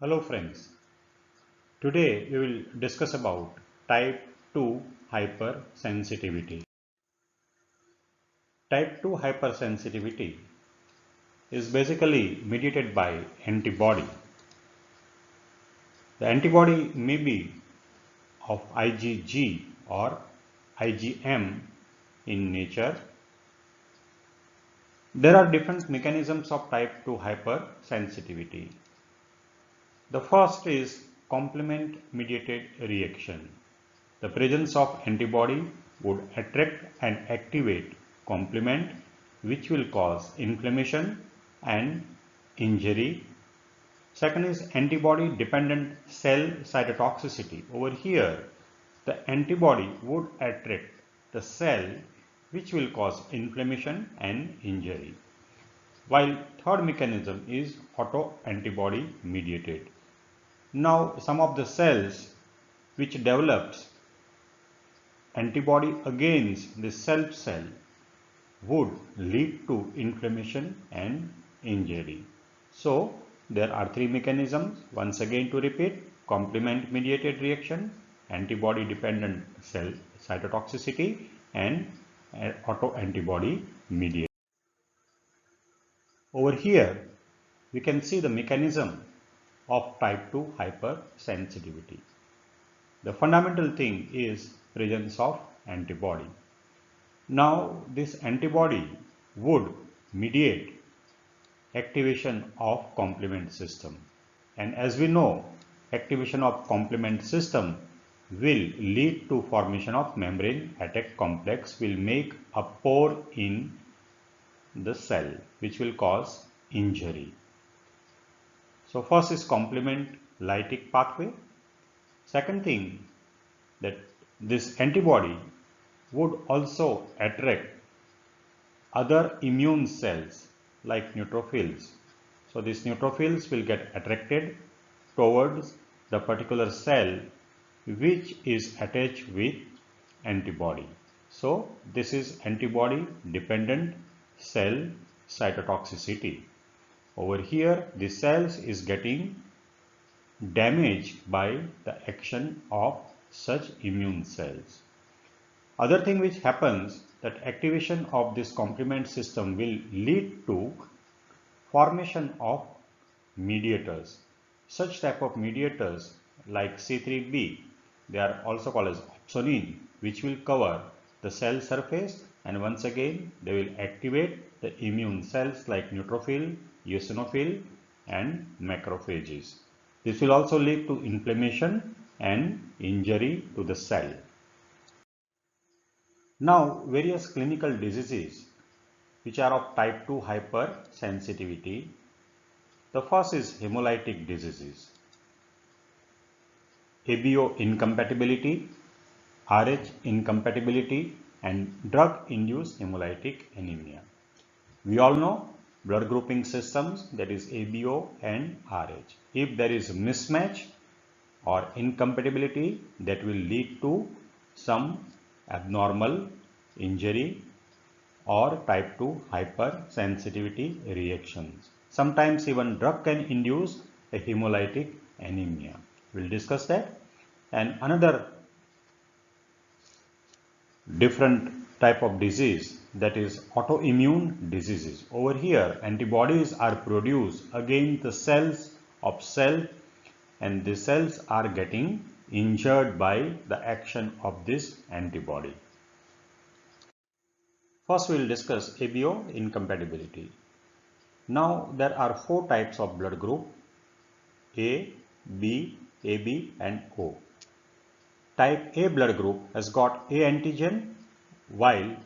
Hello friends, today we will discuss about type 2 hypersensitivity. Type 2 hypersensitivity is basically mediated by antibody. The antibody may be of IgG or IgM in nature. There are different mechanisms of type 2 hypersensitivity. The first is complement mediated reaction. The presence of antibody would attract and activate complement, which will cause inflammation and injury. Second is antibody dependent cell cytotoxicity. Over here, the antibody would attract the cell, which will cause inflammation and injury. While third mechanism is autoantibody mediated. Now some of the cells which develops antibody against the self cell would lead to inflammation and injury. So there are three mechanisms. Once again to repeat: complement mediated reaction, antibody dependent cell cytotoxicity, and autoantibody mediated. Over here we can see the mechanism of type 2 hypersensitivity. The fundamental thing is presence of antibody. Now this antibody would mediate activation of complement system, and as we know, activation of complement system will lead to formation of membrane attack complex, will make a pore in the cell which will cause injury. So first is complement lytic pathway. Second thing, that this antibody would also attract other immune cells like neutrophils. So these neutrophils will get attracted towards the particular cell which is attached with antibody. So this is antibody dependent cell cytotoxicity. Over here the cells is getting damaged by the action of such immune cells. Other thing which happens, that activation of this complement system will lead to formation of mediators. Such type of mediators like C3b, they are also called as opsonine, which will cover the cell surface, and once again they will activate the immune cells like neutrophil, eosinophil and macrophages. This will also lead to inflammation and injury to the cell. Now various clinical diseases which are of type 2 hypersensitivity. The first is hemolytic diseases, ABO incompatibility, RH incompatibility and drug-induced hemolytic anemia. We all know blood grouping systems, that is ABO and RH. If there is a mismatch or incompatibility, that will lead to some abnormal injury or type 2 hypersensitivity reactions. Sometimes even drug can induce a hemolytic anemia. We'll discuss that. And another different type of disease, that is autoimmune diseases. Over here antibodies are produced against the cells of cell, and the cells are getting injured by the action of this antibody. First we will discuss ABO incompatibility. Now there are four types of blood group: A, B, AB and O. Type A blood group has got A antigen, while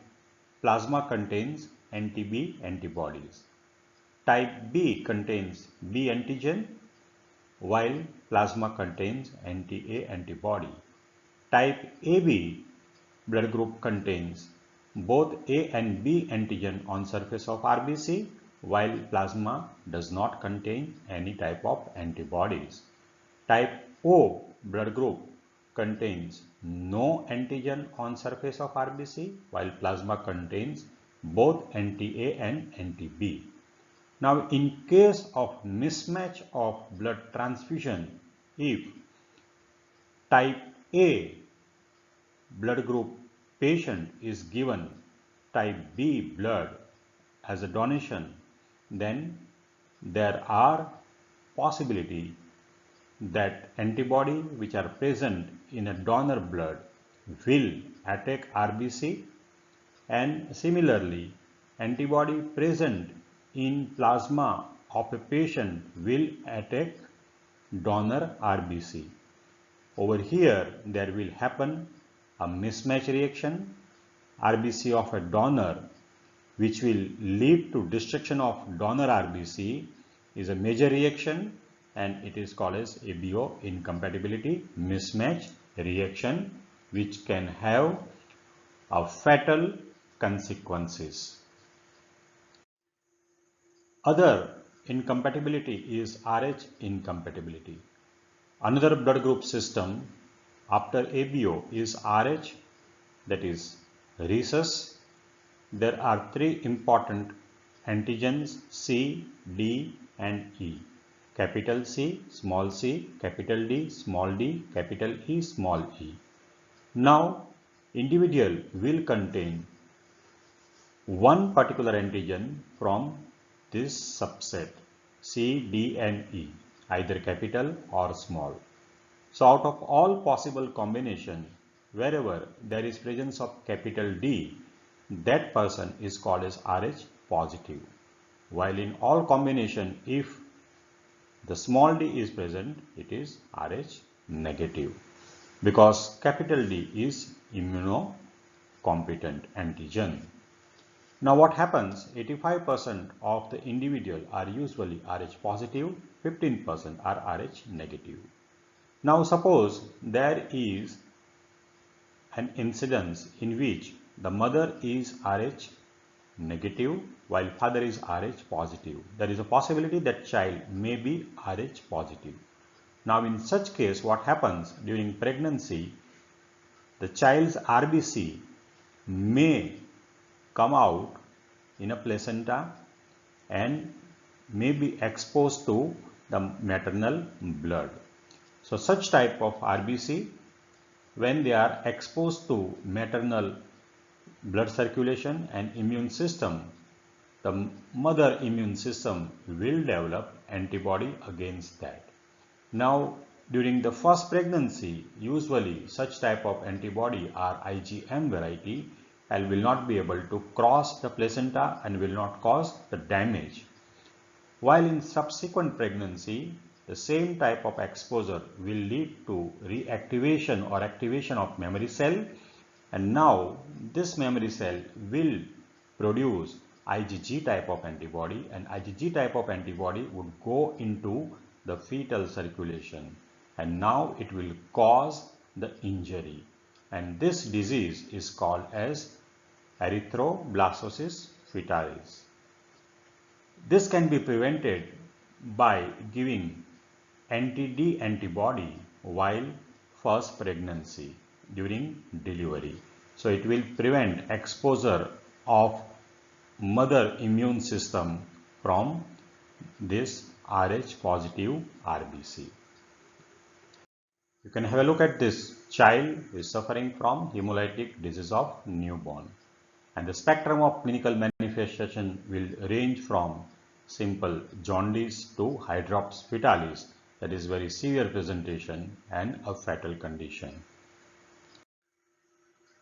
plasma contains anti-B antibodies. Type B contains B antigen, while plasma contains anti-A antibody. Type AB blood group contains both A and B antigen on surface of RBC, while plasma does not contain any type of antibodies. Type O blood group contains no antigen on surface of RBC, while plasma contains both anti-A and anti-B. Now, in case of mismatch of blood transfusion, if type A blood group patient is given type B blood as a donation, then there are possibility that antibody which are present in a donor blood will attack RBC, and similarly antibody present in plasma of a patient will attack donor RBC. Over here there will happen a mismatch reaction. RBC of a donor which will lead to destruction of donor RBC is a major reaction, and it is called as ABO, incompatibility mismatch reaction, which can have a fatal consequences. Other incompatibility is RH incompatibility. Another blood group system after ABO is RH, that is rhesus. There are three important antigens C, D and E. Capital C, small c, capital D, small d, capital E, small e. Now, individual will contain one particular antigen from this subset C, D and E, either capital or small. So, out of all possible combination, wherever there is presence of capital D, that person is called as Rh positive. While in all combination, if the small d is present, it is Rh negative, because capital D is immunocompetent antigen. Now what happens? 85% of the individual are usually Rh positive, 15% are Rh negative. Now suppose there is an incidence in which the mother is Rh negative while father is Rh positive. There is a possibility that child may be Rh positive. Now in such case, what happens during pregnancy, the child's RBC may come out in a placenta and may be exposed to the maternal blood. So such type of RBC, when they are exposed to maternal blood circulation and immune system, the mother immune system will develop antibody against that. Now during the first pregnancy, usually such type of antibody are IgM variety and will not be able to cross the placenta and will not cause the damage. While in subsequent pregnancy, the same type of exposure will lead to reactivation or activation of memory cell, and now this memory cell will produce IgG type of antibody, and IgG type of antibody would go into the fetal circulation, and now it will cause the injury, and this disease is called as erythroblastosis fetalis. This can be prevented by giving anti-D antibody while first pregnancy during delivery. So it will prevent exposure of mother immune system from this Rh positive RBC. You can have a look at this child who is suffering from hemolytic disease of newborn, and the spectrum of clinical manifestation will range from simple jaundice to hydrops fetalis, that is very severe presentation and a fatal condition.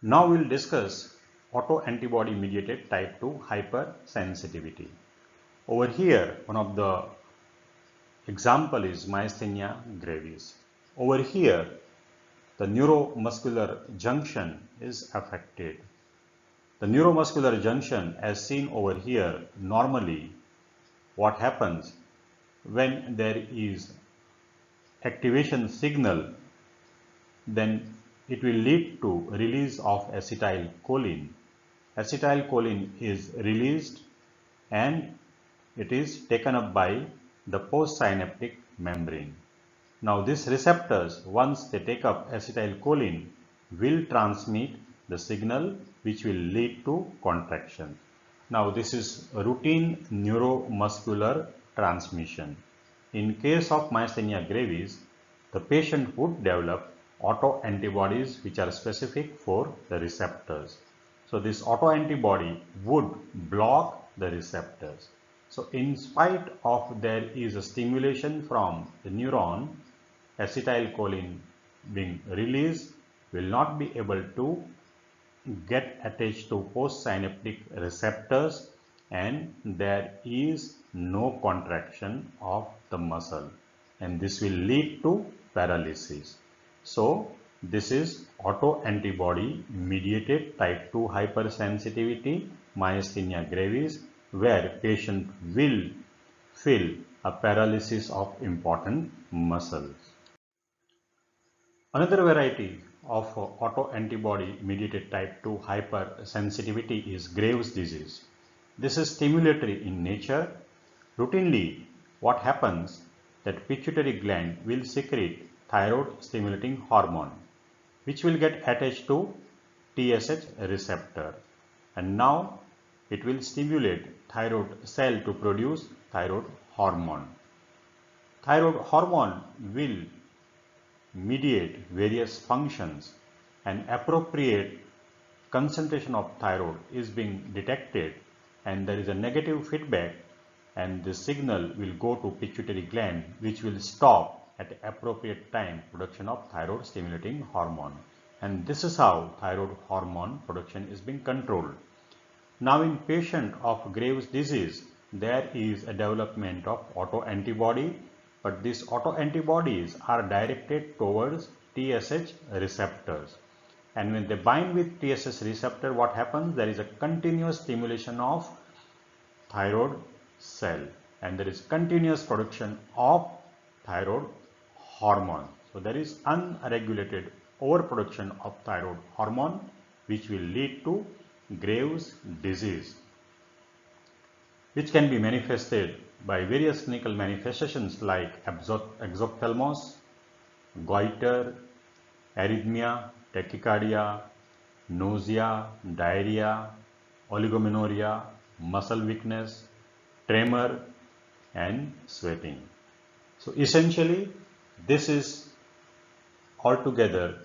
Now we will discuss autoantibody mediated type 2 hypersensitivity. Over here, one of the example is myasthenia gravis. Over here, the neuromuscular junction is affected. The neuromuscular junction, as seen over here, normally what happens when there is activation signal, then it will lead to release of acetylcholine. Acetylcholine is released and it is taken up by the postsynaptic membrane. Now these receptors, once they take up acetylcholine, will transmit the signal which will lead to contraction. Now this is routine neuromuscular transmission. In case of myasthenia gravis, the patient would develop autoantibodies which are specific for the receptors. So this autoantibody would block the receptors. So in spite of there is a stimulation from the neuron, acetylcholine being released will not be able to get attached to postsynaptic receptors, and there is no contraction of the muscle, and this will lead to paralysis. So this is autoantibody mediated type 2 hypersensitivity myasthenia gravis, where patient will feel a paralysis of important muscles. Another variety of autoantibody mediated type 2 hypersensitivity is Graves' disease. This is stimulatory in nature. Routinely, what happens that pituitary gland will secrete thyroid stimulating hormone, which will get attached to TSH receptor, and now it will stimulate thyroid cell to produce thyroid hormone. Thyroid hormone will mediate various functions, and appropriate concentration of thyroid is being detected, and there is a negative feedback, and the signal will go to pituitary gland, which will stop at the appropriate time production of thyroid stimulating hormone, and this is how thyroid hormone production is being controlled. Now in patient of Graves' disease, there is a development of autoantibody, but these autoantibodies are directed towards TSH receptors. And when they bind with TSH receptor, what happens? There is a continuous stimulation of thyroid cell, and there is continuous production of thyroid hormone. So there is unregulated overproduction of thyroid hormone, which will lead to Graves' disease, which can be manifested by various clinical manifestations like exophthalmos, goiter, arrhythmia, tachycardia, nausea, diarrhea, oligomenorrhea, muscle weakness, tremor, and sweating. So essentially, this is altogether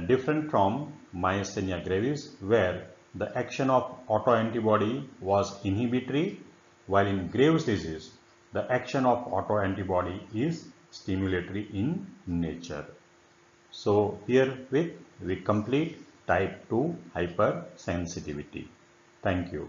different from myasthenia gravis, where the action of autoantibody was inhibitory, while in Graves' disease, the action of autoantibody is stimulatory in nature. So herewith we complete type 2 hypersensitivity. Thank you.